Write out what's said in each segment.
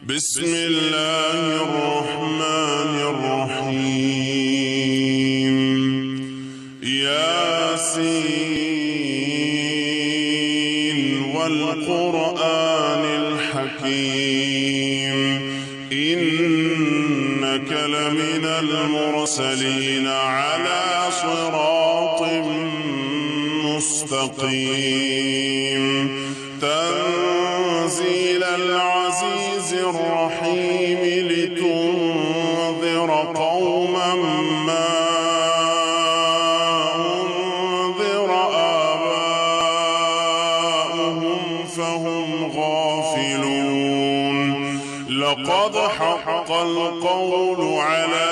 بسم الله الرحمن الرحيم. ياسين والقرآن الحكيم إنك لمن المرسلين على صراط مستقيم تنزيل العزيز الرحيم لتنذر قوما ما أنذر آباؤهم فهم غافلون. لقد حق القول على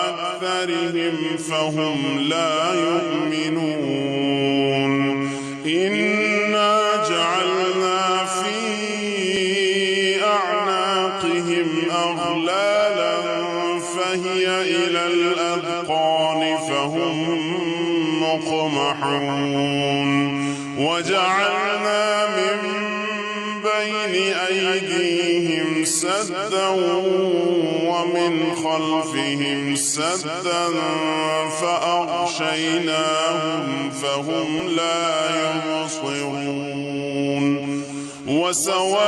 أكثرهم فهم لا يؤمنون. إنا جعلنا في أعناقهم أغلالا فهي إلى الأذقان فهم مقمحون. وجعلنا من بين أيديهم سدا ومن خلفهم سدا فأغشيناهم فهم لا يبصرون. وسواء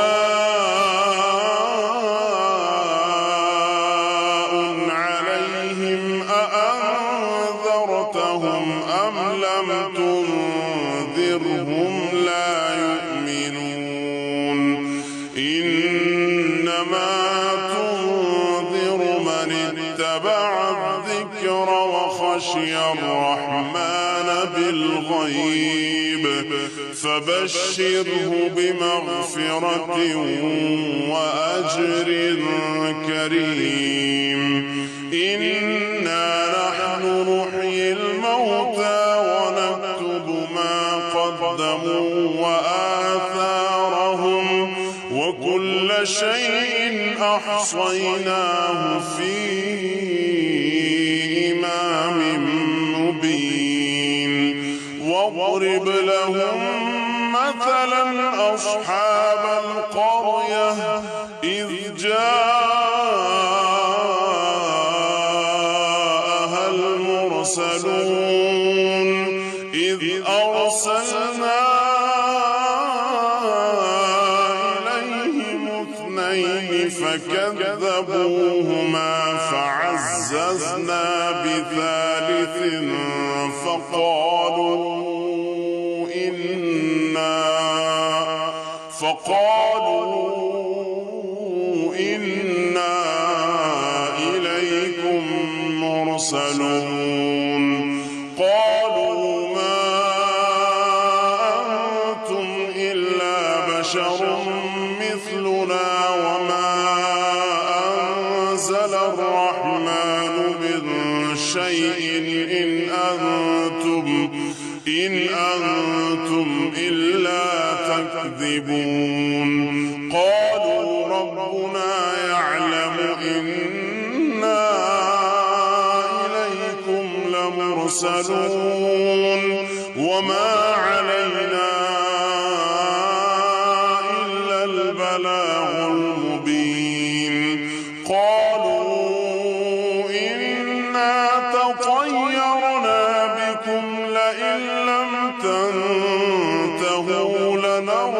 عليهم أأنذرتهم أم لم تنذرهم لا يؤمنون. إنما تنذر من اتبع الذكر وخشي الرحمن بالغيب فبشره بمغفرة وأجر كريم. إنا نحن نحيي الموتى ونكتب ما قدموا وآثارهم وكل شيء أحصيناه في إمام مبين. واضرب لهم مثلا أصحاب القرية إذ جاءها المرسلون إذ أرسلنا إليهم اثنين فكذبوهما فعززنا بثالث فقالوا إنا إليكم مرسلون. قالوا ما أنتم إلا بشر مثلنا وما أنزل الرحمن من شيء إن أنتم إلا تكذبون. قالوا ربنا يعلم إنا إليكم لمرسلون وما علينا إلا البلاغ المبين. قالوا إنا تطيرنا بكم لئن لم تنتهوا لنرجمنكم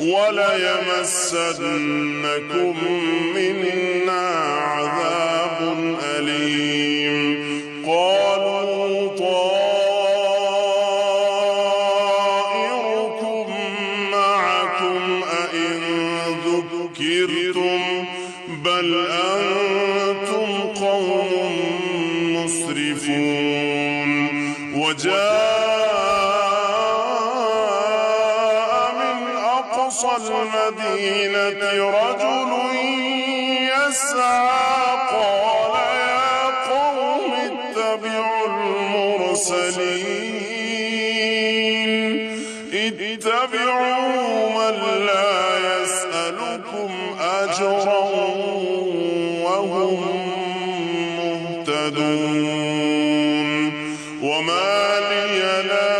وليمسنكم منا عذاب أليم. قالوا طائركم معكم أئن ذكرتم بل أنتم قوم مسرفون. وجاء من أقصى المدينة رجل يسعى قال يا قوم اتبعوا اتبعوا من لا يسألكم أجرا وهم مهتدون. وما لي لا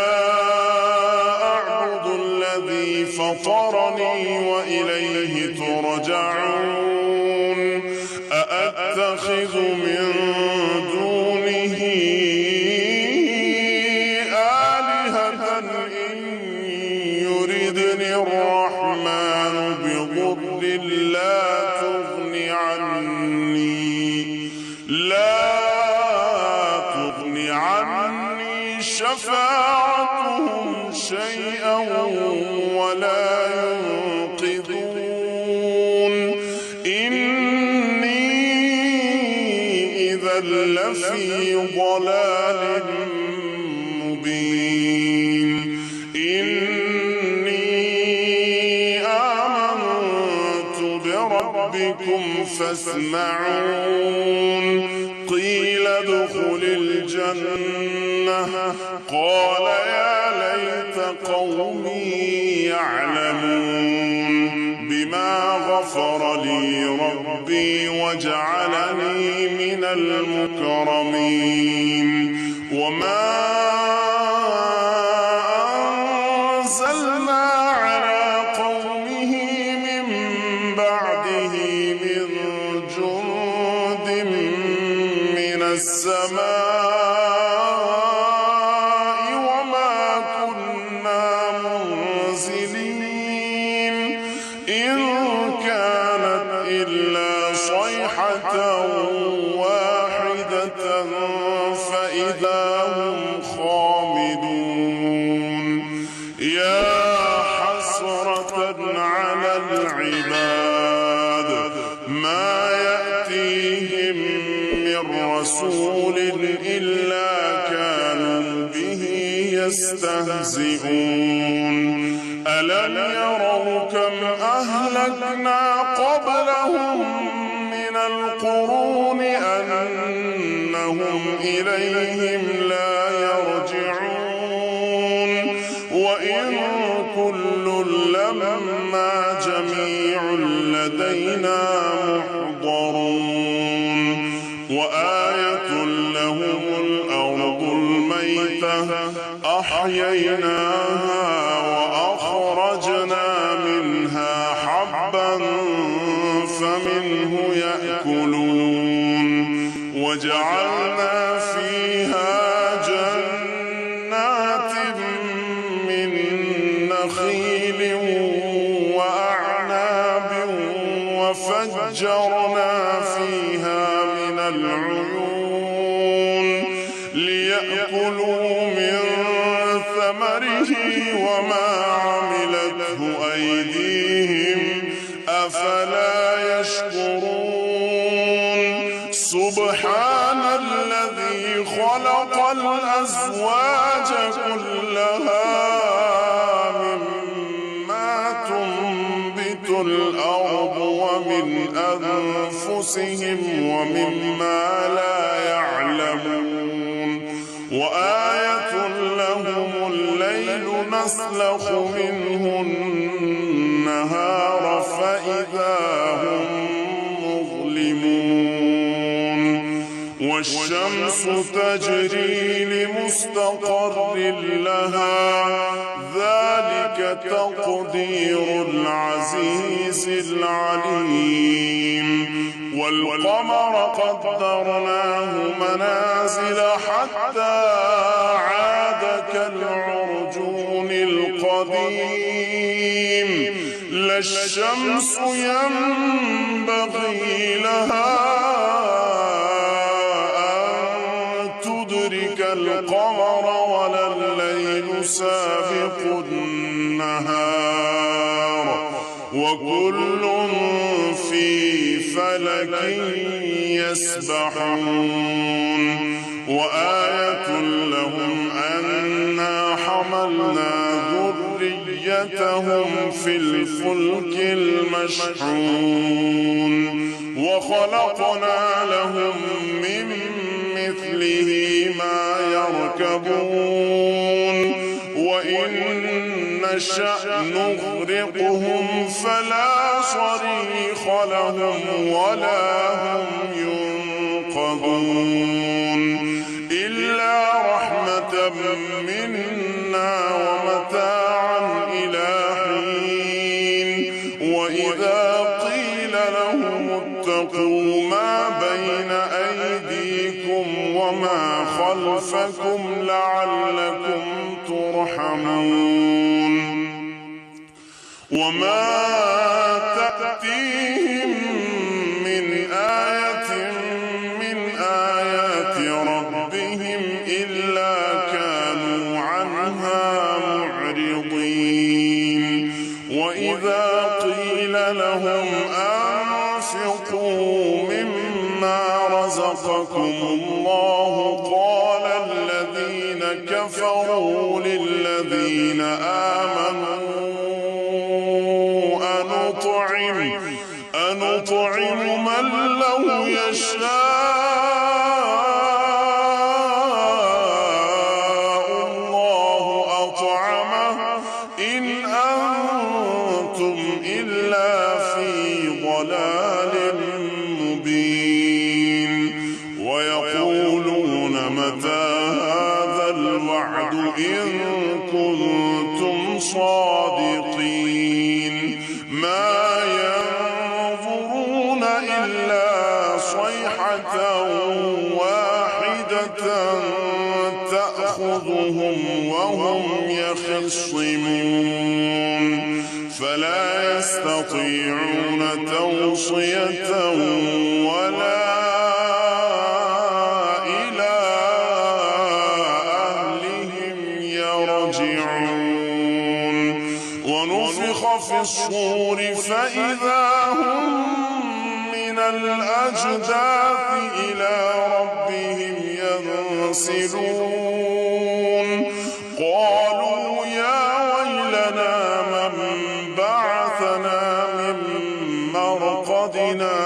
فطرني وإليه ترجعون أأتخذ من دونه آلهة إن يردني الرحمن بضر لا تغني عني شفاعتهم شيئا ولا ينقذون إني إذا لفي ضلال مبين إني آمنت بربكم فاسمعون قيل ادخل الجنة قال يا ليت قومي يعلمون بما غفر لي ربي وجعلني من المكرمين وما أنزلنا على قومه من بعده من جند من السماء وما كنا منزلين إن كانت إلا صيحة واحدة فإذا هم خامدون يا حسرة على العباد ما يأتيهم من رسول إلا كانوا به يستهزئون ألم يروا كم أهلكنا قبلهم من القرون أنهم إليهم لا يرجعون وإن كل لما جميع لدينا محضرون وآية لهم الأرض الميتة أحييناها وأخرجنا منها حبا فمنه يأكلون وجعلنا فيها جنات من نخيل وأعناب وفجرنا فيها من العيون ليأكلوا من ثمره وما عملته أيديهم أفلا يشكرون سبحان الذي خلق الأزواج كلها مما تنبت الأرض ومن أنفسهم ومما لا يعلمون وآية لهم الليل نسلخ منه النهار فإذا هم مظلمون والشمس تجري لمستقر لها ذلك تقدير العزيز العليم والقمر قدرناه منازل حتى عاد كالعرجون القديم لا الشمس ينبغي لها أن تدرك القمر ولا الليل سابق النهار وكل في فلك يسبحون وآية لهم أنا حملنا ذريتهم في الفلك المشحون وخلقنا لهم من مثله ما يركبون وإن نشأ نغرقهم فلا صريخ لهم ولا هم ينقذون إلا رحمة منا ومتاعا إلى حين يرحمون وما تأتيهم من آية من آيات ربهم إلا كانوا عنها معرضين وإذا قيل لهم أنفقوا مما رزقكم الله قال الذين كفروا للذين آمنوا أنطعم من لو يشاء الله أطعمه إن أنتم إلا في ضلال مبين ويقولون متى هذا الوعد إن كنتم صادقين ما ينظرون إلا صيحة واحدة تأخذهم وهم يخصمون فلا يستطيعون توصية ولا إلى أهلهم يرجعون ونفخ في الصور فإذا هم من الأجداث إلى ربهم ينسلون قالوا يا ويلنا من بعثنا من مرقدنا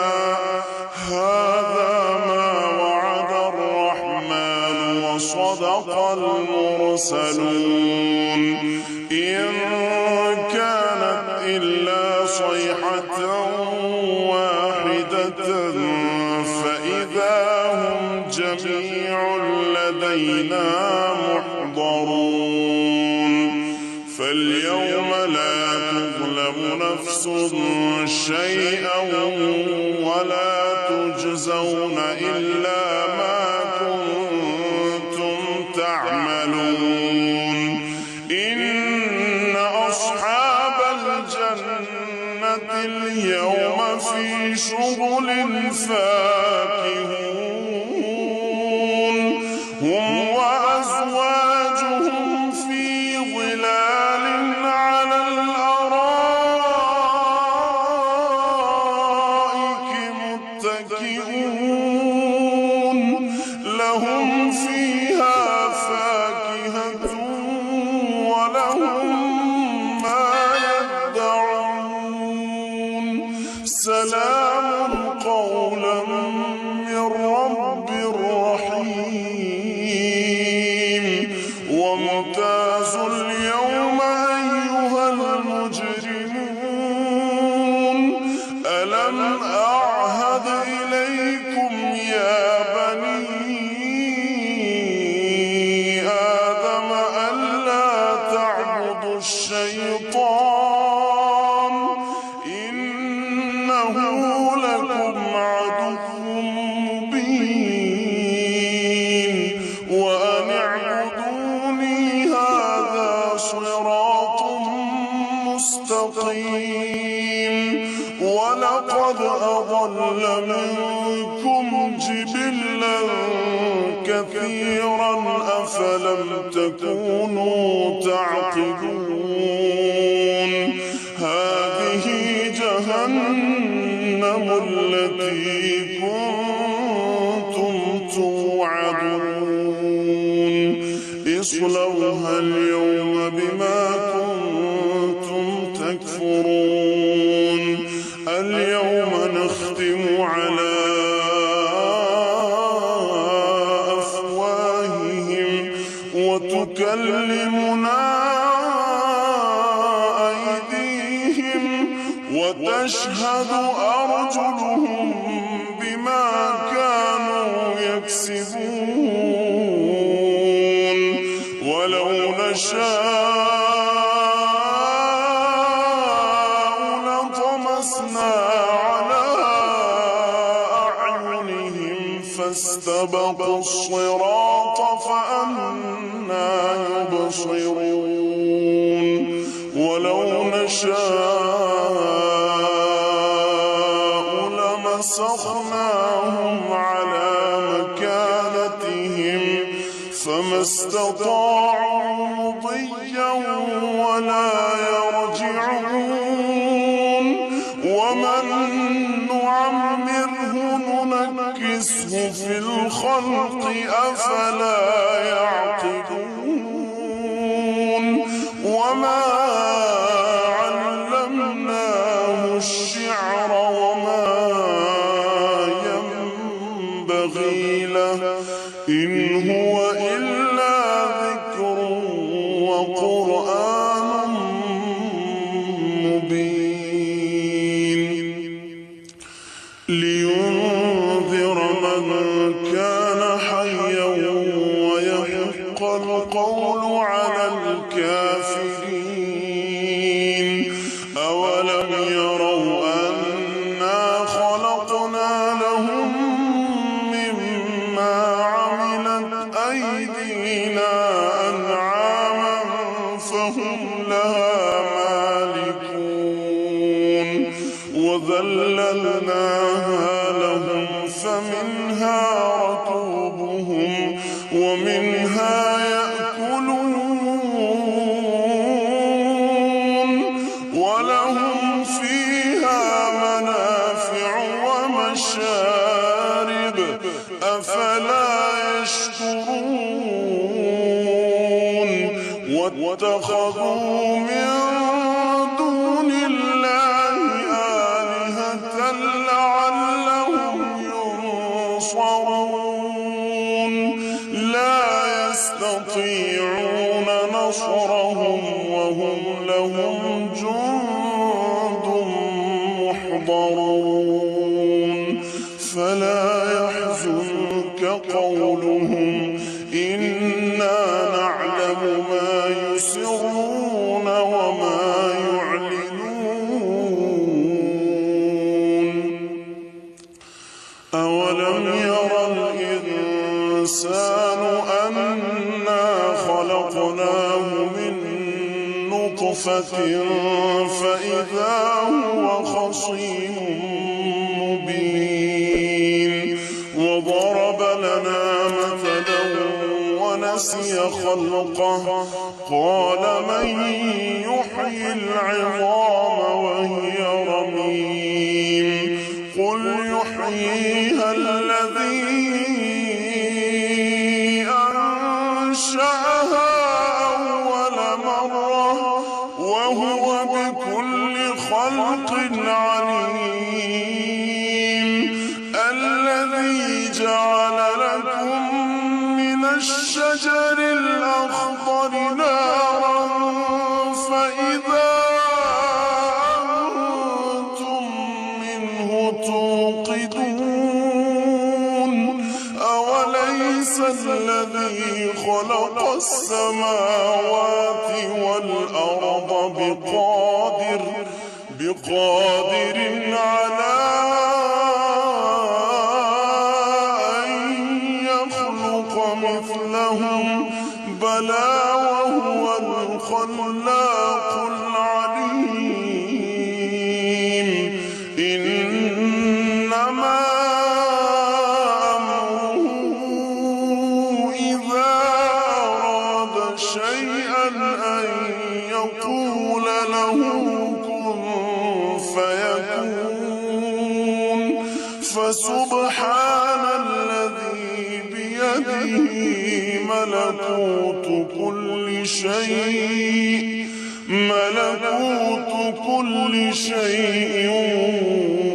هذا ما وعد الرحمن وصدق المرسلون إن كانت إلا صيحة واحدة فإذا هم جميع لدينا محضرون فاليوم لا تظلم نفس شيئا ولا تجزون إلا ما كنتم تعملون إن أصحاب الجنة اليوم في شغل فاكهون هم وأزواجهم في ظلال على الأرائك متكئون لهم فيها فاكهة ولهم ما يدعون سلام قولا من رب رحيم وامتازوا اليوم أيها المجرمون ألم أعهد إليكم يا بني آدم ألا تعبدوا الشيطان إنه لكم عدو مبين وأن اعبدوني هذا صراط مستقيم ولقد أضل منكم جبلا كثيرا أفلم تكونوا تعقلون هذه جهنم التي كنتم توعدون اصلوها اليوم بما كنتم تكفرون اليوم نختم على أفواههم وتكلمنا أيديهم وتشهد أرجلهم بما كانوا يكسبون ولو نشاء لطمسنا على أعينهم فاستبقوا الصراط فأنى يبصرون استطاعوا مضيا ولا يرجعون ومن نعمره ننكسه في الخلق أفلا يعقلون وما علمناه الشعر وما ينبغي له إن هو إلا ذكر وقرآن مبين لينذر من كان حيا ويحق القول على الكافرين أولم يروا أنا خلقنا لهم مما عملت أيدينا أنعاما فهم لها مالكون وذللناها لهم فمنها ركوبهم ومنها يأكلون ولهم فيها منافع ومشارب أفلا يشكرون واتخذوا من دون الله آلهة لعلهم ينصرون لا يستطيعون نصرهم وهم لهم جند محضرون فلا يحزنك قولهم إنا نعلم ما يسرون وما يعلنون أولم ير الإنسان أنا خلقناه من نطفة فإذا هو خصيم مبين وضرب لنا مثلا ونسي خلقه قال من يحيي العظام وهي رميم قل يحييها الذي أنشأها أول مرة وهو بكل خلق عليم الذي جعل لكم من الشجر الأخضر نارا فإذا أنتم منه توقدون أوليس الذي خلق السماوات والأرض بقادر على أن يخلق مثلهم بلى وهو الخلاق العليم إنما أمره إذا أراد شيئا أن يقول له كن فيكون فسبحان الذي بيده ملكوت كل شيء